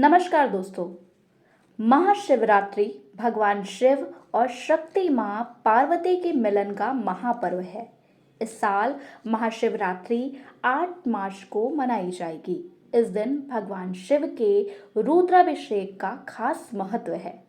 नमस्कार दोस्तों। महाशिवरात्रि भगवान शिव और शक्ति मां पार्वती के मिलन का महापर्व है। इस साल महाशिवरात्रि 8 मार्च को मनाई जाएगी। इस दिन भगवान शिव के रुद्राभिषेक का खास महत्व है।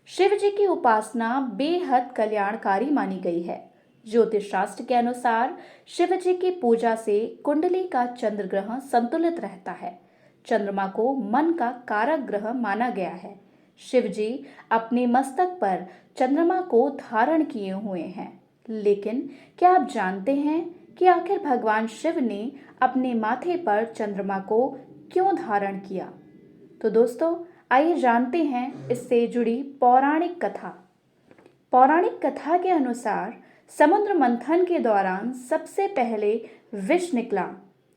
शिव जी की उपासना बेहद कल्याणकारी मानी गई है। ज्योतिष शास्त्र के अनुसार शिव जी की पूजा से कुंडली का चंद्र ग्रह संतुलित रहता है। चंद्रमा को मन का कारक ग्रह माना गया है। शिव जी अपने मस्तक पर चंद्रमा को धारण किए हुए हैं। लेकिन क्या आप जानते हैं कि आखिर भगवान शिव ने अपने माथे पर चंद्रमा को क्यों धारण किया? तो दोस्तों, आइए जानते हैं इससे जुड़ी पौराणिक कथा। पौराणिक कथा के अनुसार समुद्र मंथन के दौरान सबसे पहले विष निकला।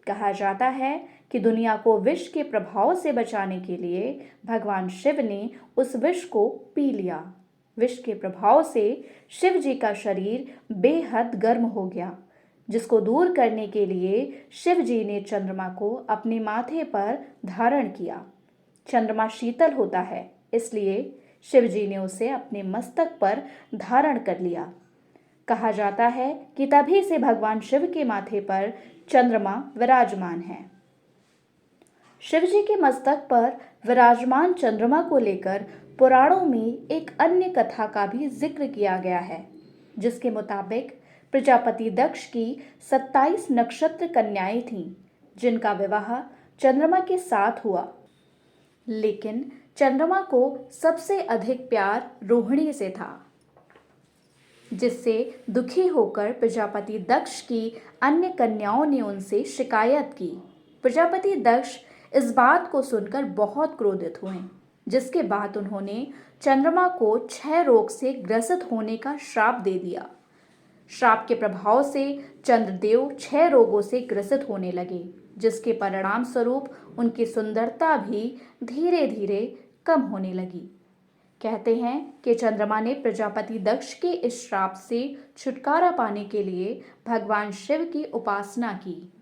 कहा जाता है कि दुनिया को विष के प्रभाव से बचाने के लिए भगवान शिव ने उस विष को पी लिया। विष के प्रभाव से शिव जी का शरीर बेहद गर्म हो गया, जिसको दूर करने के लिए शिव जी ने चंद्रमा को अपने माथे पर धारण किया। चंद्रमा शीतल होता है, इसलिए शिव जी ने उसे अपने मस्तक पर धारण कर लिया। कहा जाता है कि तभी से भगवान शिव के माथे पर चंद्रमा विराजमान है। शिव जी के मस्तक पर विराजमान चंद्रमा को लेकर पुराणों में एक अन्य कथा का भी जिक्र किया गया है, जिसके मुताबिक प्रजापति दक्ष की 27 नक्षत्र कन्याएं थीं, जिनका विवाह चंद्रमा के साथ हुआ। लेकिन चंद्रमा को सबसे अधिक प्यार रोहिणी से था, जिससे दुखी होकर प्रजापति दक्ष की अन्य कन्याओं ने उनसे शिकायत की। प्रजापति दक्ष इस बात को सुनकर बहुत क्रोधित हुए, जिसके बाद उन्होंने चंद्रमा को क्षय रोग से ग्रसित होने का श्राप दे दिया। श्राप के प्रभाव से चंद्रदेव क्षय रोगों से ग्रसित होने लगे, जिसके परिणाम स्वरूप उनकी सुंदरता भी धीरे धीरे कम होने लगी। कहते हैं कि चंद्रमा ने प्रजापति दक्ष के इस श्राप से छुटकारा पाने के लिए भगवान शिव की उपासना की।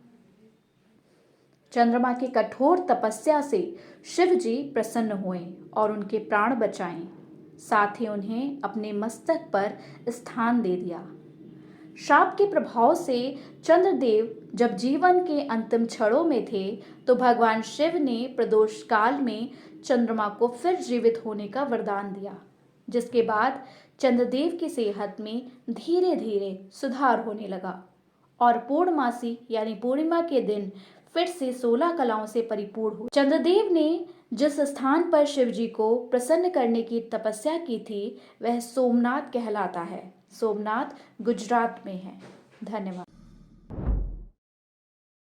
चंद्रमा की कठोर तपस्या से शिव जी प्रसन्न हुए और उनके प्राण बचाए। साथ ही उन्हें अपने मस्तक पर स्थान दे दिया। श्राप के प्रभाव से चंद्रदेव जब जीवन के अंतिम क्षणों में थे, तो भगवान शिव ने प्रदोष काल में चंद्रमा को फिर जीवित होने का वरदान दिया, जिसके बाद चंद्रदेव की सेहत में धीरे धीरे सुधार होने लगा और पूर्णमासी यानी पूर्णिमा के दिन फिर से 16 कलाओं से परिपूर्ण हुए। चंद्रदेव ने जिस स्थान पर शिव जी को प्रसन्न करने की तपस्या की थी, वह सोमनाथ कहलाता है। सोमनाथ गुजरात में है। धन्यवाद।